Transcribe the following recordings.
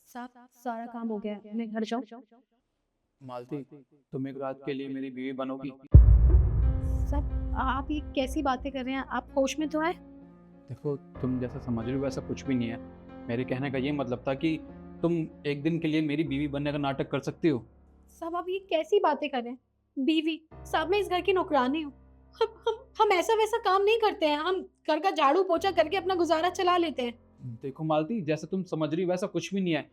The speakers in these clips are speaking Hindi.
साहब सारा काम हो गया है, मैं घर जाऊँ? मालती, तुम एक रात के लिए मेरी बीवी बनोगी? साहब आप ये कैसी बातें कर रहे हैं? आप होश में तो हैं? देखो, तुम जैसा समझ रही हो वैसा कुछ भी नहीं है। मेरे कहने का ये मतलब था कि तुम एक दिन के लिए मेरी बीवी बनने का नाटक कर सकती हो। साहब आप ये कैसी बातें कर रहे हैं? बीवी? साहब मैं इस घर की नौकरानी हूँ। हम ऐसा वैसा काम नहीं करते हैं। हम घर का झाड़ू पोछा करके अपना गुजारा चला लेते हैं। देखो मालती, जैसा तुम समझ रही हो वैसा कुछ भी नहीं है।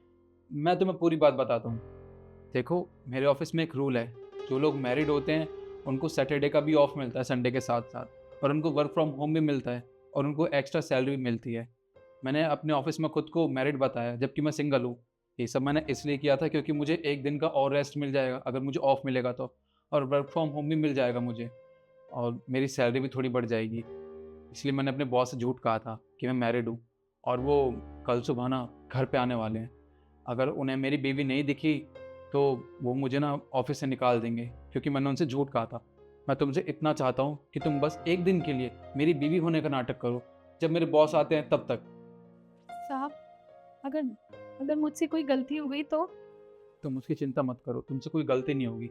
मैं तुम्हें पूरी बात बताता हूँ। देखो, मेरे ऑफिस में एक रूल है। जो लोग मैरिड होते हैं उनको सैटरडे का भी ऑफ मिलता है संडे के साथ साथ, और उनको वर्क फ्रॉम होम भी मिलता है, और उनको एक्स्ट्रा सैलरी भी मिलती है। मैंने अपने ऑफिस में खुद को मैरिड बताया जबकि मैं सिंगल हूँ। ये सब मैंने इसलिए किया था क्योंकि मुझे एक दिन का और रेस्ट मिल जाएगा अगर मुझे ऑफ मिलेगा तो, और वर्क फ्रॉम होम भी मिल जाएगा मुझे, और मेरी सैलरी भी थोड़ी बढ़ जाएगी। इसलिए मैंने अपने बॉस से झूठ कहा था कि मैं मैरिड हूँ, और वो कल सुबह ना घर पे आने वाले हैं। अगर उन्हें मेरी बीवी नहीं दिखी तो वो मुझे ना ऑफिस से निकाल देंगे, क्योंकि मैंने उनसे झूठ कहा था। मैं तुमसे इतना चाहता हूँ कि तुम बस एक दिन के लिए मेरी बीवी होने का नाटक करो, जब मेरे बॉस आते हैं तब तक। साहब अगर अगर मुझसे कोई गलती हो गई तो? तुम उसकी चिंता मत करो, तुमसे कोई गलती नहीं होगी।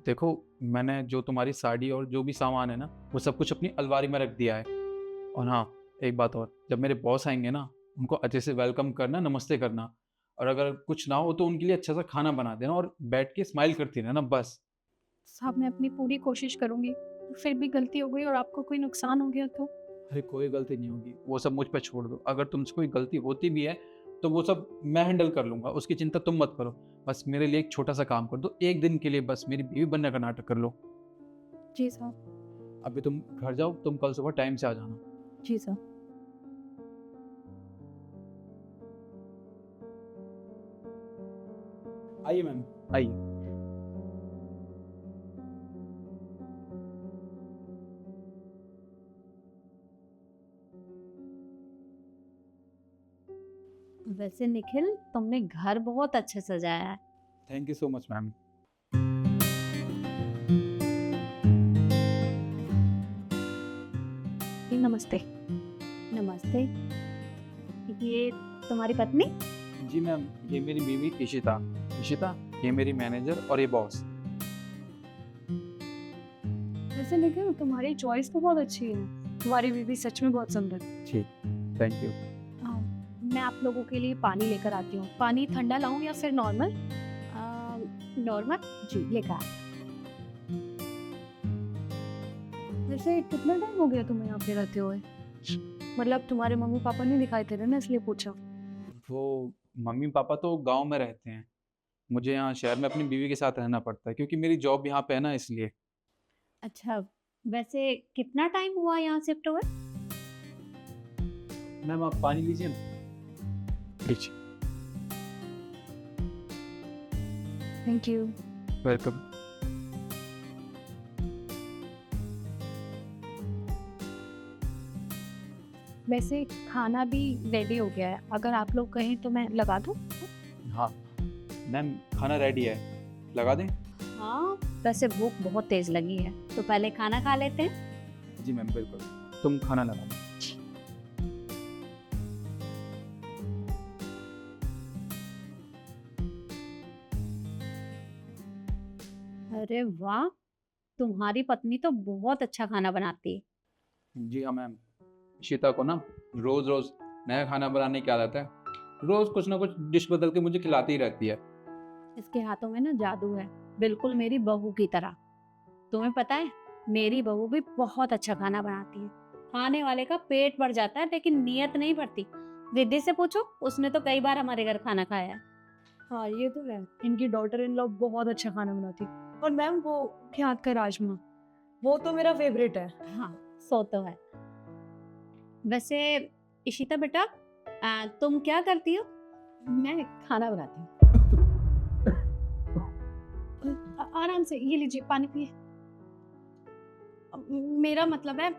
देखो, मैंने जो तुम्हारी साड़ी और जो भी सामान है ना, वो सब कुछ अपनी अलमारी में रख दिया है। और हाँ, एक बात और, जब मेरे बॉस आएंगे ना, उनको अच्छे से वेलकम करना, नमस्ते करना, और अगर कुछ ना हो तो उनके लिए अच्छा सा खाना बना देना और बैठ के स्माइल करती रहना बस। साहब मैं अपनी पूरी कोशिश करूंगी। फिर भी गलती हो गई और आपको कोई नुकसान हो गया तो? अरे कोई गलती नहीं होगी, वो सब मुझ पे छोड़ दो। अगर तुमसे कोई गलती होती भी है तो वो सब मैं हैंडल कर लूंगा, उसकी चिंता तुम मत करो। बस मेरे लिए एक छोटा सा काम कर दो, एक दिन के लिए बस मेरी बीवी बनने का नाटक कर लो। जी साहब। अभी तुम घर जाओ, तुम कल सुबह टाइम से आ जाना। जी साहब। आइए मैम, आइए। वैसे निखिल तुमने घर बहुत अच्छे सजाया है। Thank you so much ma'am. जी नमस्ते। नमस्ते। ये तुम्हारी पत्नी? जी मैम, ये मेरी बीवी इशिता। इशिता, ये मेरी मैनेजर और ये बॉस। वैसे निखिल तुम्हारी चॉइस तो बहुत अच्छी है। तुम्हारी बीवी सच में बहुत सुंदर है। जी, थैंक यू। मैं आप लोगों के लिए पानी लेकर आती हूँ। पानी ठंडा लाऊं या फिर नॉर्मल? नॉर्मल? जी लेकर आ। वैसे कितना टाइम हो गया तुम्हें यहाँ पे रहते हुए? मतलब तुम्हारे मम्मी पापा नहीं दिखाई दे रहे ना, इसलिए पूछा। वो मम्मी पापा तो गांव में रहते हैं। मुझे यहाँ शहर में अपनी बीवी के साथ रहना पड़ता है क्योंकि मेरी जॉब यहाँ पे है ना, इसलिए। अच्छा, वैसे कितना टाइम हुआ यहाँ शिफ्ट हुए? मैम आप पानी लीजिए ना। लीजिए। Thank you. वेलकम। वैसे खाना भी रेडी हो गया है, अगर आप लोग कहें तो मैं लगा दूँ? हाँ मैम, खाना रेडी है, लगा दें? हाँ, वैसे भूख बहुत तेज लगी है, तो पहले खाना खा लेते हैं। जी मैम बिल्कुल, तुम खाना लगा दो। अरे वाह, तुम्हारी पत्नी तो बहुत अच्छा खाना बनाती है। जी हाँ मैम, इशिता को ना रोज रोज नया खाना बनाने की आदत है। रोज कुछ ना कुछ डिश बदल के मुझे खिलाती ही रहती है। इसके हाथों में ना जादू है, बिल्कुल मेरी बहू की तरह। तुम्हें पता है, मेरी बहू भी बहुत अच्छा खाना बनाती है। खाने वाले का पेट भर जाता है लेकिन नीयत नहीं भरती। रिद्धि से पूछो, उसने तो कई बार हमारे घर खाना खाया है। हाँ ये तो है, इनकी डॉटर इन लॉ बहुत अच्छा खाना बनाती। और मैम वो के हाथ का राजमा, वो तो मेरा फेवरेट है। हाँ, सो तो है। वैसे इशिता बेटा, तुम क्या करती हो? मैं खाना बनाती हूँ। आराम से, ये लीजिए पानी पिए। मेरा मतलब है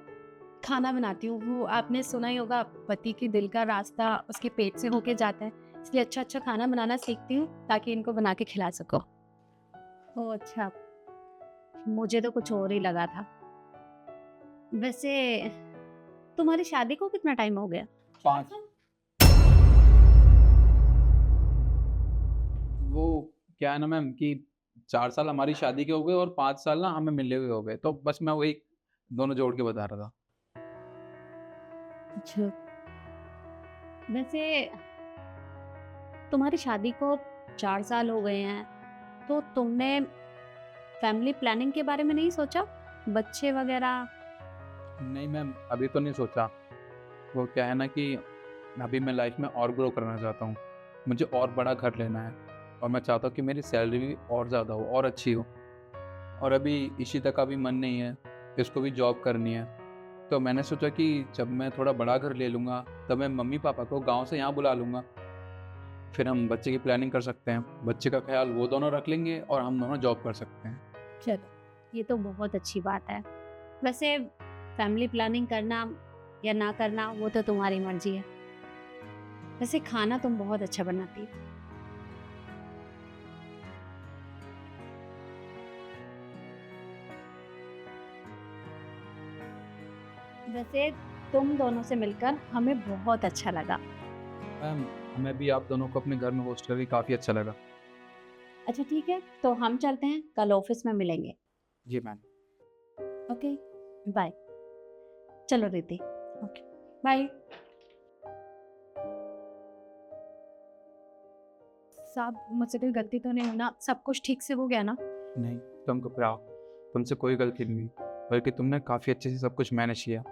खाना बनाती हूँ। वो आपने सुना ही होगा, पति के दिल का रास्ता उसके पेट से होके जाता है, इसलिए अच्छा अच्छा खाना बनाना सीखती हूँ ताकि इनको बना के खिला सको। ओह अच्छा, मुझे तो कुछ और ही लगा था। वैसे तुम्हारी शादी को कितना टाइम हो गया? 5। क्या है ना मैम कि 4 साल हमारी शादी के हो गए और 5 साल ना हमें मिले हुए हो गए, तो बस मैं वही दोनों जोड़ के बता रहा था। अच्छा, वैसे तुम्हारी शादी को 4 साल हो गए हैं, तो तुमने फैमिली प्लानिंग के बारे में नहीं सोचा? बच्चे वगैरह? नहीं मैम, अभी तो नहीं सोचा। वो क्या है ना कि अभी मैं लाइफ में और ग्रो करना चाहता हूँ। मुझे और बड़ा घर लेना है और मैं चाहता हूँ कि मेरी सैलरी भी और ज़्यादा हो और अच्छी हो। और अभी इशिता का भी मन नहीं है, इसको भी जॉब करनी है। तो मैंने सोचा कि जब मैं थोड़ा बड़ा घर ले लूँगा, तब मैं मम्मी-पापा को गाँव से यहाँ बुला लूँगा। फिर हम बच्चे की प्लानिंग कर सकते हैं। बच्चे का ख़्याल वो दोनों रख लेंगे और हम दोनों जॉब कर सकते हैं। चलो, ये तो बहुत अच्छी बात है। वैसे फैमिली प्लानिंग करना या ना करना वो तो तुम्हारी मर्जी है। वैसे खाना तुम बहुत अच्छा बनाती हो। वैसे तुम दोनों से मिलकर हमें बहुत अच्छा लगा। मैम, हमें भी आप दोनों को अपने घर में होस्ट करके काफ़ी अच्छा लगा। अच्छा ठीक है, तो हम चलते हैं, कल ऑफिस में मिलेंगे। जी मैम। Okay, bye. चलो रिद्धि। Okay, bye. साहब मुझसे कोई गलती तो नहीं हुई ना? सब कुछ ठीक से हो गया ना? नहीं, तुम घबराओ, तुमसे कोई गलती नहीं हुई, बल्कि तुमने काफ़ी अच्छे से सब कुछ मैनेज किया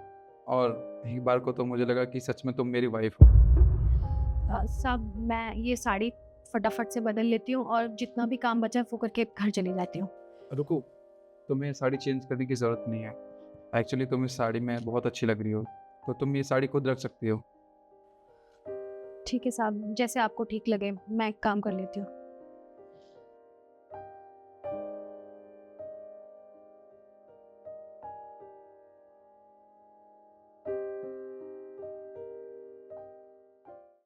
और एक बार को तो मुझे लगा कि सच में तुम मेरी वाइफ हो। साहब मैं ये साड़ी फटाफट से बदल लेती हूँ और जितना भी काम बचा है वो करके घर चली जाती हूँ। रुको, तुम्हें साड़ी चेंज करने की ज़रूरत नहीं है। एक्चुअली तुम इस साड़ी में बहुत अच्छी लग रही हो, तो तुम ये साड़ी खुद रख सकती हो। ठीक है साहब, जैसे आपको ठीक लगे, मैं एक काम कर लेती हूँ।